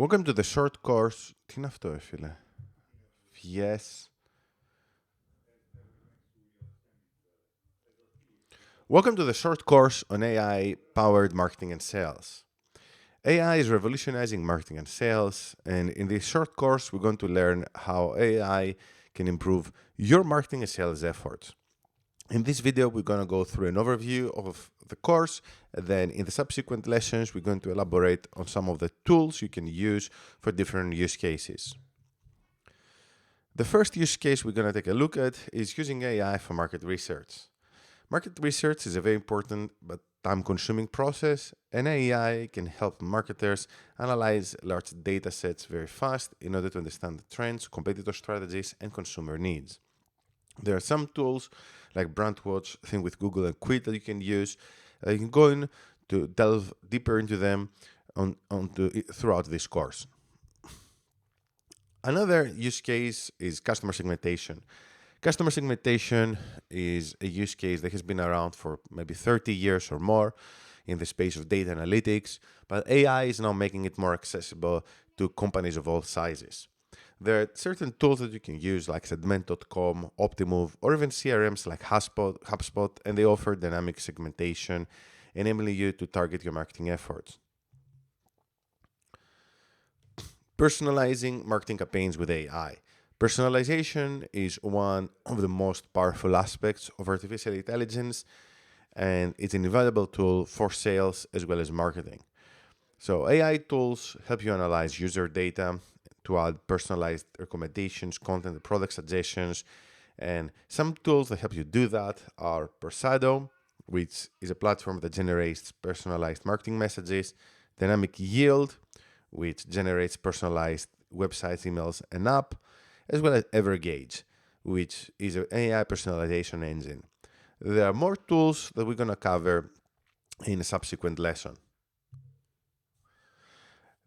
Welcome to the short course. Τι είναι αυτό, φίλε? Yes. Welcome to the short course on AI-powered marketing and sales. AI is revolutionizing marketing and sales, and in this short course, we're going to learn how AI can improve your marketing and sales efforts. In this video, we're going to go through an overview of the course. And then in the subsequent lessons, we're going to elaborate on some of the tools you can use for different use cases. The first use case we're going to take a look at is using AI for market research. Market research is a very important but time-consuming process, and AI can help marketers analyze large data sets very fast in order to understand the trends, competitor strategies, and consumer needs. There are some tools like BrandWatch, Think with Google, and Quid that you can use. You can go in to delve deeper into them throughout this course. Another use case is customer segmentation. Customer segmentation is a use case that has been around for maybe 30 years or more in the space of data analytics, but AI is now making it more accessible to companies of all sizes. There are certain tools that you can use like Segment.com, Optimove, or even CRMs like HubSpot, and they offer dynamic segmentation, enabling you to target your marketing efforts. Personalizing marketing campaigns with AI. Personalization is one of the most powerful aspects of artificial intelligence, and it's an invaluable tool for sales as well as marketing. So AI tools help you analyze user data to add personalized recommendations, content, and product suggestions. And some tools that help you do that are Persado, which is a platform that generates personalized marketing messages, Dynamic Yield, which generates personalized websites, emails, and app, as well as Evergage, which is an AI personalization engine. There are more tools that we're going to cover in a subsequent lesson.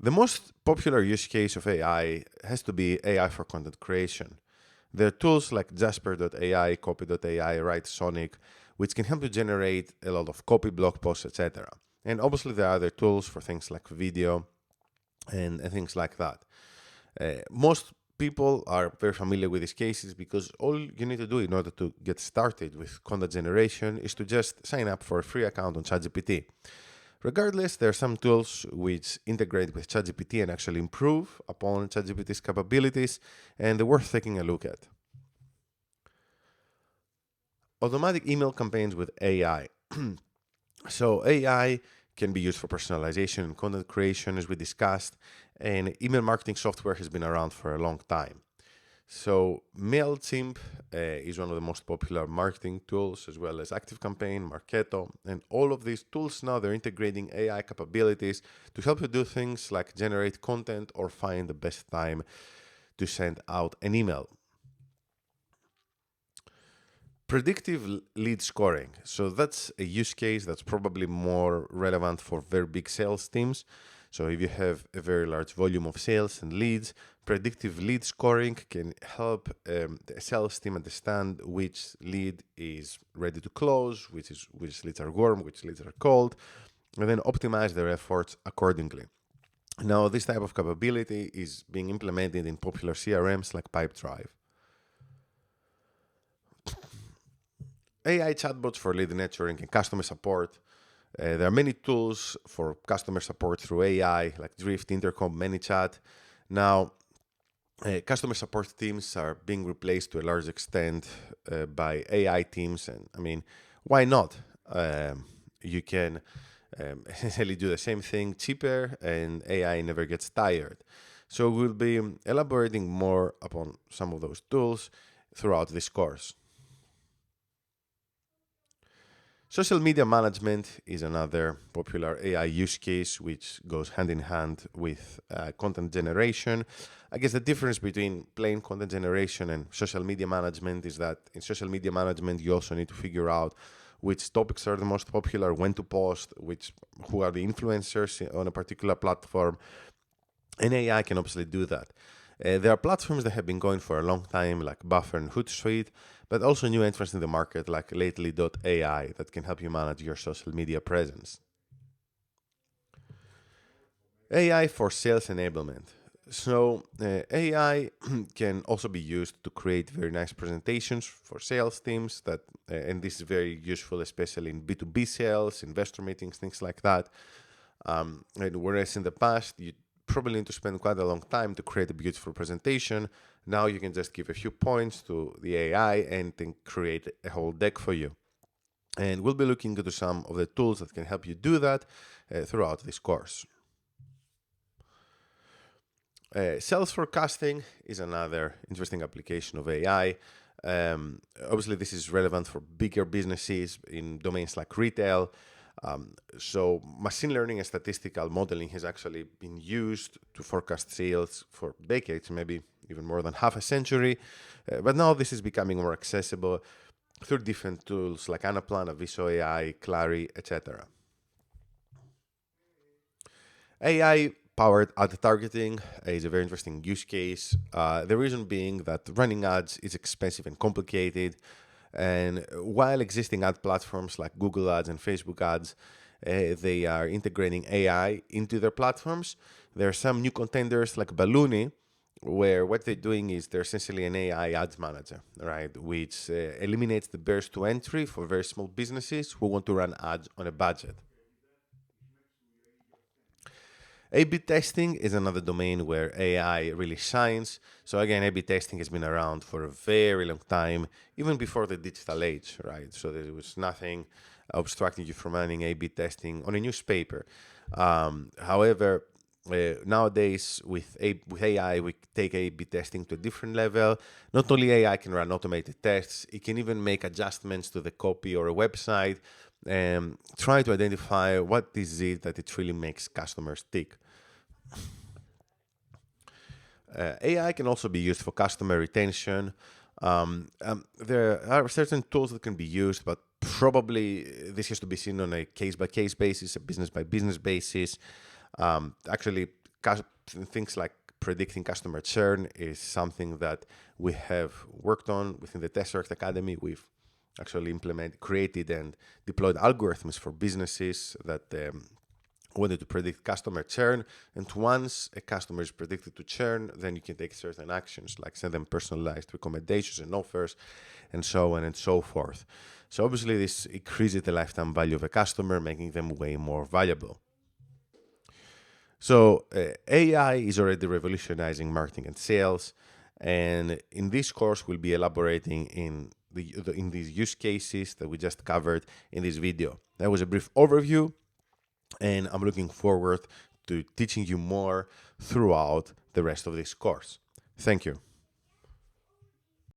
The most popular use case of AI has to be AI for content creation. There are tools like Jasper.ai, Copy.ai, WriteSonic, which can help you generate a lot of copy, blog posts, etc. And obviously there are other tools for things like video and things like that. Most people are very familiar with these cases because all you need to do in order to get started with content generation is to just sign up for a free account on ChatGPT. Regardless, there are some tools which integrate with ChatGPT and actually improve upon ChatGPT's capabilities, and they're worth taking a look at. Automatic email campaigns with AI. So AI can be used for personalization and content creation, as we discussed, and email marketing software has been around for a long time. So MailChimp is one of the most popular marketing tools, as well as ActiveCampaign, Marketo, and all of these tools now they're integrating AI capabilities to help you do things like generate content or find the best time to send out an email. Predictive lead scoring. So that's a use case that's probably more relevant for very big sales teams. So if you have a very large volume of sales and leads, predictive lead scoring can help the sales team understand which lead is ready to close, which leads are warm, which leads are cold, and then optimize their efforts accordingly. Now, this type of capability is being implemented in popular CRMs like Pipedrive. AI chatbots for lead nurturing and customer support. There are many tools for customer support through AI, like Drift, Intercom, ManyChat. Now, customer support teams are being replaced to a large extent by AI teams. And I mean, why not? You can essentially do the same thing cheaper, and AI never gets tired. So we'll be elaborating more upon some of those tools throughout this course. Social media management is another popular AI use case which goes hand in hand with content generation. I guess the difference between plain content generation and social media management is that in social media management, you also need to figure out which topics are the most popular, when to post, who are the influencers on a particular platform. And AI can obviously do that. There are platforms that have been going for a long time, like Buffer and Hootsuite, but also new entrants in the market, like Lately.ai, that can help you manage your social media presence. AI for sales enablement. So, AI can also be used to create very nice presentations for sales teams. And this is very useful, especially in B2B sales, investor meetings, things like that. And whereas in the past, you probably need to spend quite a long time to create a beautiful presentation, now you can just give a few points to the AI and then create a whole deck for you. And we'll be looking into some of the tools that can help you do that throughout this course. Sales forecasting is another interesting application of AI. Obviously, this is relevant for bigger businesses in domains like retail. So, machine learning and statistical modeling has actually been used to forecast sales for decades, maybe even more than half a century. But now this is becoming more accessible through different tools like Anaplan, Aviso AI, Clary, etc. AI powered ad targeting is a very interesting use case. The reason being that running ads is expensive and complicated. And while existing ad platforms like Google Ads and Facebook Ads, they are integrating AI into their platforms, there are some new contenders like Balloony, where what they're doing is they're essentially an AI ads manager, right? Which eliminates the barriers to entry for very small businesses who want to run ads on a budget. A/B testing is another domain where AI really shines. So again, A/B testing has been around for a very long time, even before the digital age, right? So there was nothing obstructing you from running A/B testing on a newspaper. However, nowadays with AI, we take A/B testing to a different level. Not only AI can run automated tests, it can even make adjustments to the copy or a website and try to identify what is it that it really makes customers tick. AI can also be used for customer retention. There are certain tools that can be used, but probably this has to be seen on a case by case basis, a business by business basis. Actually, things like predicting customer churn is something that we have worked on within the Tesseract Academy. We've actually created, and deployed algorithms for businesses that wanted to predict customer churn. And once a customer is predicted to churn, then you can take certain actions like send them personalized recommendations and offers, and so on and so forth. So obviously, this increases the lifetime value of a customer, making them way more valuable. So AI is already revolutionizing marketing and sales, and in this course, we'll be elaborating in these use cases that we just covered in this video. That was a brief overview, and I'm looking forward to teaching you more throughout the rest of this course. Thank you.